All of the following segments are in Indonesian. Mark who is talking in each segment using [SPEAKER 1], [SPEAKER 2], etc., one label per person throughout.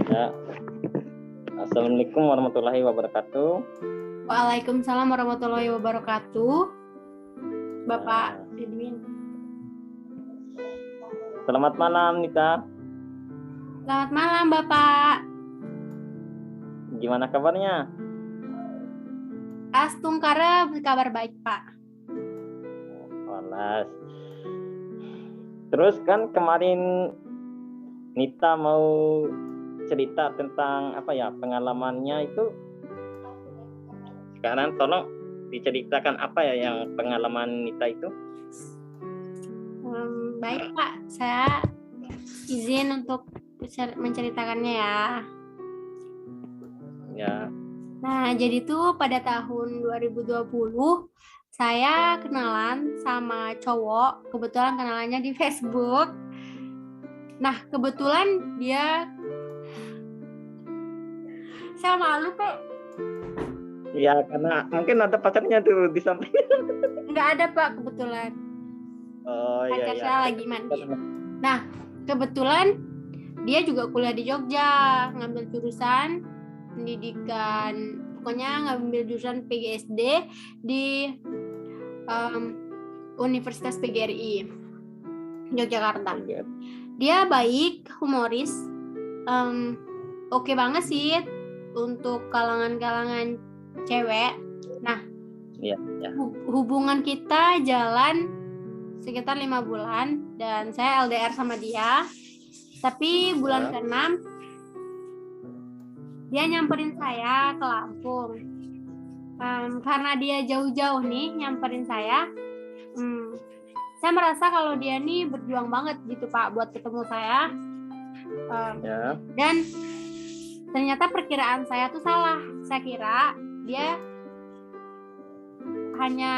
[SPEAKER 1] Ya. Assalamualaikum warahmatullahi wabarakatuh.
[SPEAKER 2] Waalaikumsalam warahmatullahi wabarakatuh. Bapak Edwin.
[SPEAKER 1] Selamat malam, Nita.
[SPEAKER 2] Selamat malam, Bapak.
[SPEAKER 1] Gimana kabarnya?
[SPEAKER 2] Astungkara berkabar baik, Pak.
[SPEAKER 1] Walas. Terus kan kemarin Nita mau cerita tentang pengalamannya itu. Sekarang tolong diceritakan apa ya yang pengalaman Nita itu?
[SPEAKER 2] Baik, Pak. Saya izin untuk menceritakannya ya.
[SPEAKER 1] Ya.
[SPEAKER 2] Nah, jadi tuh pada tahun 2020 saya kenalan sama cowok, kebetulan kenalannya di Facebook. Nah, kebetulan dia saya malu kok.
[SPEAKER 1] Ya, karena mungkin ada pacarnya tuh di samping.
[SPEAKER 2] Enggak ada, Pak, kebetulan.
[SPEAKER 1] Oh iya.
[SPEAKER 2] Pacar saya lagi mandi. Nah, kebetulan dia juga kuliah di Jogja, ngambil jurusan pendidikan, pokoknya ngambil jurusan PGSD di Universitas PGRI Yogyakarta. Dia baik, humoris, oke banget sih untuk kalangan cewek. Nah,
[SPEAKER 1] ya.
[SPEAKER 2] Hubungan kita jalan sekitar 5 bulan dan saya LDR sama dia. Tapi bulan ke-6 dia nyamperin saya ke Lampung. Karena dia jauh-jauh nih nyamperin saya merasa kalau dia nih berjuang banget gitu, Pak, buat ketemu saya. Dan ternyata perkiraan saya tuh salah. Saya kira dia hanya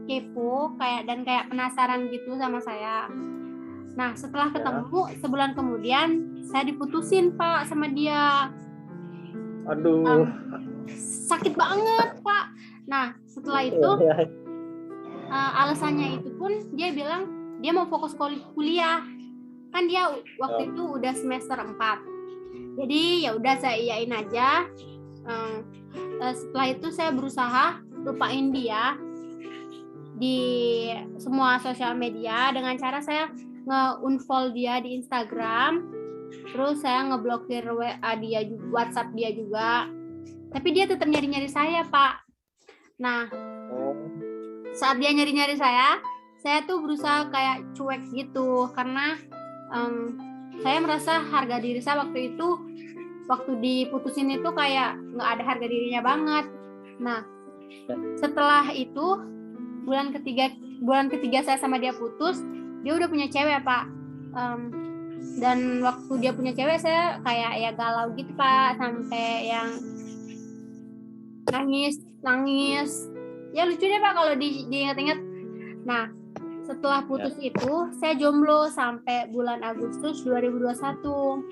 [SPEAKER 2] kepo kayak penasaran gitu sama saya. Nah, setelah ketemu sebulan kemudian saya diputusin, Pak, sama dia.
[SPEAKER 1] Aduh.
[SPEAKER 2] Sakit banget, Pak. Nah, setelah itu alasannya itu pun dia bilang dia mau fokus kuliah. Kan dia waktu itu udah semester 4. Jadi ya udah saya iyain aja. Setelah itu saya berusaha lupain dia di semua sosial media dengan cara saya nge-unfollow dia di Instagram, terus saya ngeblokir WA dia, WhatsApp dia juga. Tapi dia tetap nyari-nyari saya, Pak. Nah, saat dia nyari-nyari saya tuh berusaha kayak cuek gitu karena saya merasa harga diri saya waktu itu, waktu diputusin itu kayak nggak ada harga dirinya banget. Nah, setelah itu bulan ketiga saya sama dia putus, dia udah punya cewek, Pak. Dan waktu dia punya cewek saya kayak ya galau gitu, Pak, sampai yang nangis. Ya lucu deh, Pak, kalau diingat-ingat. Nah, setelah putus itu saya jomblo sampai bulan Agustus 2021.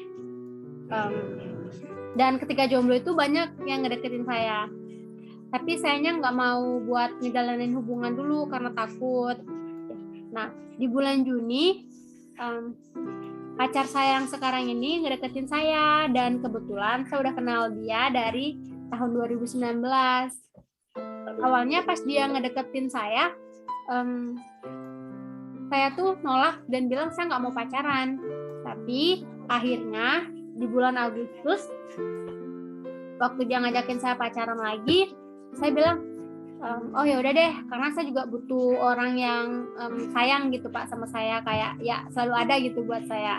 [SPEAKER 2] Dan ketika jomblo itu banyak yang ngedeketin saya. Tapi sayanya nggak mau buat ngejalanin hubungan dulu karena takut. Nah, di bulan Juni pacar saya yang sekarang ini ngedeketin saya dan kebetulan saya udah kenal dia dari tahun 2019. Awalnya pas dia ngedeketin saya tuh nolak dan bilang saya nggak mau pacaran. Tapi akhirnya di bulan Agustus waktu dia ngajakin saya pacaran lagi, saya bilang oh ya udah deh, karena saya juga butuh orang yang sayang gitu, Pak, sama saya, kayak ya selalu ada gitu buat saya.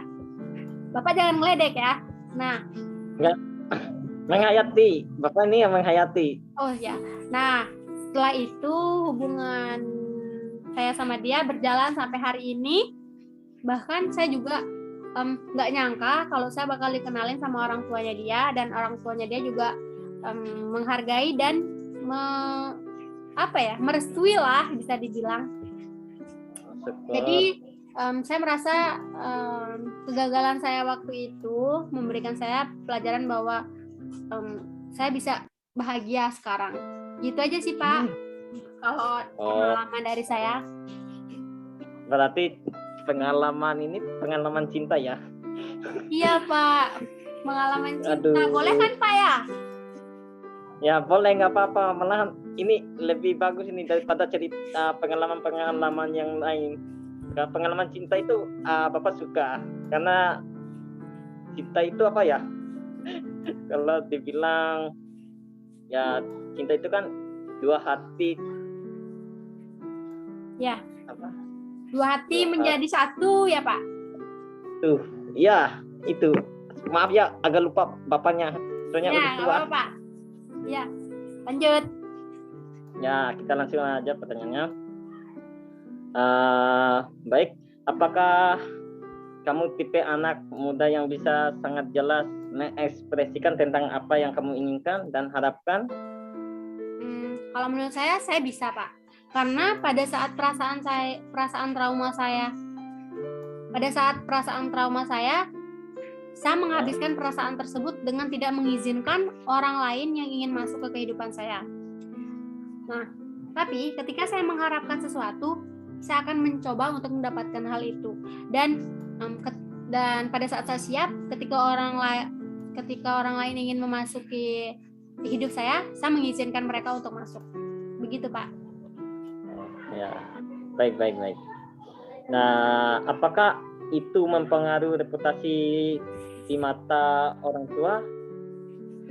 [SPEAKER 2] Bapak jangan ngeledek ya. Nah,
[SPEAKER 1] enggak, menghayati. Bapak ini yang menghayati.
[SPEAKER 2] Oh ya. Nah, setelah itu hubungan saya sama dia berjalan sampai hari ini. Bahkan saya juga nggak nyangka kalau saya bakal dikenalin sama orang tuanya dia, dan orang tuanya dia juga menghargai dan merestui lah, bisa dibilang. Jadi saya merasa kegagalan saya waktu itu memberikan saya pelajaran bahwa saya bisa bahagia sekarang. Gitu aja sih, Pak. Kalau pengalaman dari saya.
[SPEAKER 1] Berarti pengalaman ini pengalaman cinta ya.
[SPEAKER 2] Iya Pak, pengalaman cinta.
[SPEAKER 1] Aduh.
[SPEAKER 2] Boleh kan Pak ya?
[SPEAKER 1] Ya boleh, nggak apa-apa. Malahan ini lebih bagus ini daripada cerita pengalaman-pengalaman yang lain. Pengalaman cinta itu Bapak suka karena cinta itu apa ya? Kalau dibilang ya cinta itu kan dua hati.
[SPEAKER 2] Ya.
[SPEAKER 1] Apa?
[SPEAKER 2] Dua hati menjadi satu ya Pak.
[SPEAKER 1] Tuh, iya itu. Maaf ya, agak lupa bapaknya. Soalnya
[SPEAKER 2] Ya,
[SPEAKER 1] udah
[SPEAKER 2] nggak
[SPEAKER 1] tua.
[SPEAKER 2] apa-apa. Ya, lanjut.
[SPEAKER 1] Ya, kita langsung aja pertanyaannya. Baik, apakah kamu tipe anak muda yang bisa sangat jelas mengekspresikan tentang apa yang kamu inginkan dan harapkan?
[SPEAKER 2] Kalau menurut saya bisa Pak. Karena pada saat perasaan trauma saya menghabiskan perasaan tersebut dengan tidak mengizinkan orang lain yang ingin masuk ke kehidupan saya. Nah, tapi ketika saya mengharapkan sesuatu, saya akan mencoba untuk mendapatkan hal itu. Dan pada saat saya siap, ketika orang lain ingin memasuki hidup saya mengizinkan mereka untuk masuk. Begitu Pak.
[SPEAKER 1] Ya, baik. Nah, apakah itu mempengaruhi reputasi di mata orang tua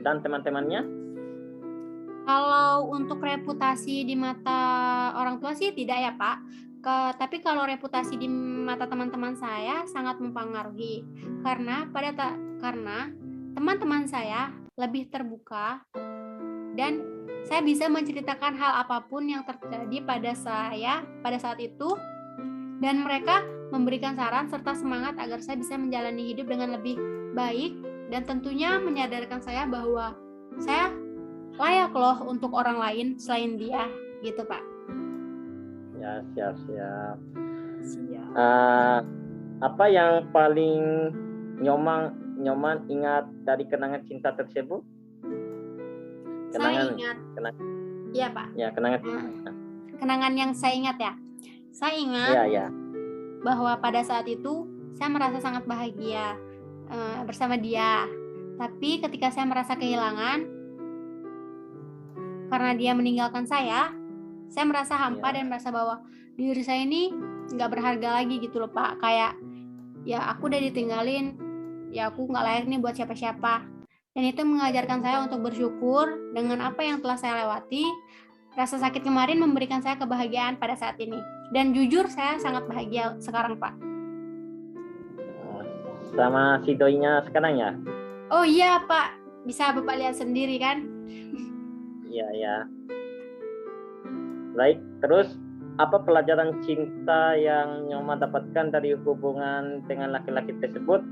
[SPEAKER 1] dan teman-temannya?
[SPEAKER 2] Kalau untuk reputasi di mata orang tua sih tidak ya Pak. Tapi kalau reputasi di mata teman-teman saya sangat mempengaruhi. Karena teman-teman saya lebih terbuka dan saya bisa menceritakan hal apapun yang terjadi pada saya pada saat itu, dan mereka memberikan saran serta semangat agar saya bisa menjalani hidup dengan lebih baik, dan tentunya menyadarkan saya bahwa saya layak loh untuk orang lain selain dia, gitu Pak.
[SPEAKER 1] Ya, siap. Apa yang paling nyoman ingat dari kenangan cinta tersebut?
[SPEAKER 2] Saya ingat. Iya Pak.
[SPEAKER 1] Ya, kenangan.
[SPEAKER 2] Kenangan yang saya ingat ya. Saya ingat bahwa pada saat itu saya merasa sangat bahagia bersama dia. Tapi ketika saya merasa kehilangan karena dia meninggalkan saya merasa hampa dan merasa bahwa diri saya ini nggak berharga lagi gitu loh Pak. Kayak ya aku udah ditinggalin, ya aku nggak layak nih buat siapa-siapa. Dan itu mengajarkan saya untuk bersyukur dengan apa yang telah saya lewati. Rasa sakit kemarin memberikan saya kebahagiaan pada saat ini. Dan jujur saya sangat bahagia sekarang Pak.
[SPEAKER 1] Sama si doinya sekarang ya?
[SPEAKER 2] Oh iya Pak, bisa Bapak lihat sendiri kan?
[SPEAKER 1] Iya. Baik, terus apa pelajaran cinta yang Nyoma dapatkan dari hubungan dengan laki-laki tersebut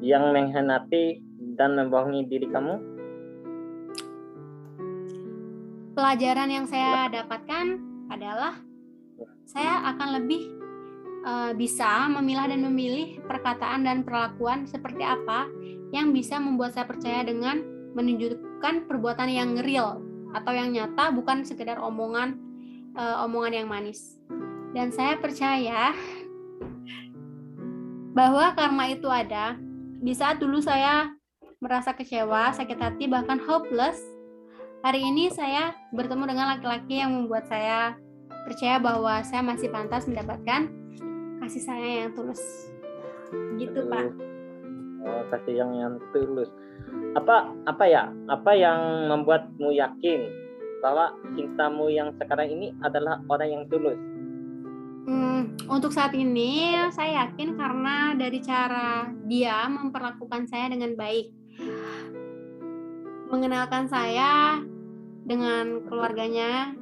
[SPEAKER 1] yang mengkhianati dan membohongi diri kamu?
[SPEAKER 2] Pelajaran yang saya dapatkan adalah saya akan lebih bisa memilah dan memilih perkataan dan perlakuan seperti apa yang bisa membuat saya percaya dengan menunjukkan perbuatan yang real atau yang nyata, bukan sekedar omongan yang manis. Dan saya percaya bahwa karma itu ada. Di saat dulu saya merasa kecewa, sakit hati, bahkan hopeless, hari ini saya bertemu dengan laki-laki yang membuat saya percaya bahwa saya masih pantas mendapatkan kasih sayang yang tulus. Gitu Pak.
[SPEAKER 1] Oh, kasih yang tulus. Apa yang membuatmu yakin bahwa cintamu yang sekarang ini adalah orang yang tulus?
[SPEAKER 2] Untuk saat ini saya yakin karena dari cara dia memperlakukan saya dengan baik, mengenalkan saya dengan keluarganya.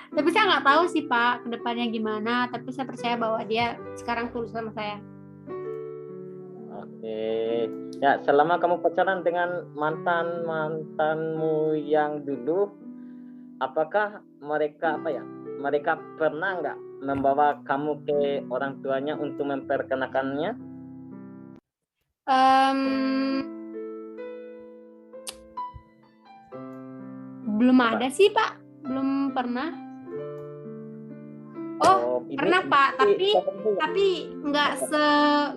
[SPEAKER 2] Tapi saya nggak tahu sih Pak kedepannya gimana, tapi saya percaya bahwa dia sekarang tulus sama saya.
[SPEAKER 1] Oke. Ya, selama kamu pacaran dengan mantanmu yang dulu, apakah mereka pernah nggak membawa kamu ke orang tuanya untuk memperkenalkannya?
[SPEAKER 2] Belum ada sih Pak, belum pernah. Pernah Pak, tapi nggak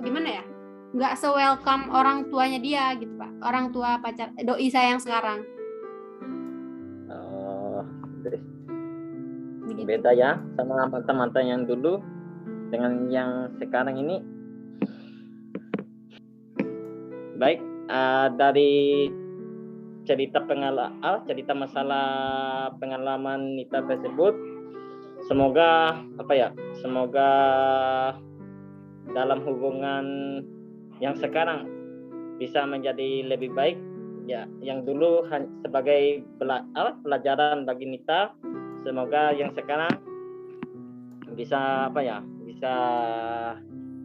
[SPEAKER 2] gimana ya? Nggak welcome orang tuanya dia gitu Pak. Orang tua pacar doi saya yang sekarang.
[SPEAKER 1] Oh,
[SPEAKER 2] Begitu.
[SPEAKER 1] beda ya sama mantan-mantan yang dulu dengan yang sekarang ini. Baik, dari cerita masalah pengalaman Nita tersebut, semoga dalam hubungan yang sekarang bisa menjadi lebih baik ya. Yang dulu sebagai pelajaran bagi Nita, semoga yang sekarang bisa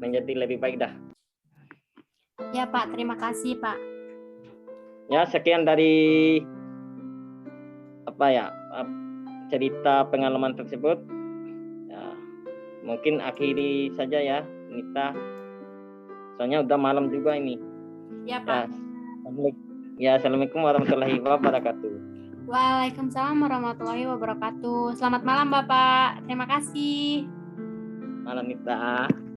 [SPEAKER 1] menjadi lebih baik dah.
[SPEAKER 2] Ya Pak, terima kasih Pak.
[SPEAKER 1] Ya, sekian dari cerita pengalaman tersebut. Ya, mungkin akhiri saja ya Nita, soalnya udah malam juga ini.
[SPEAKER 2] Ya Pak.
[SPEAKER 1] Assalamualaikum warahmatullahi wabarakatuh.
[SPEAKER 2] Waalaikumsalam warahmatullahi wabarakatuh. Selamat malam Bapak, terima kasih.
[SPEAKER 1] Malam Nita.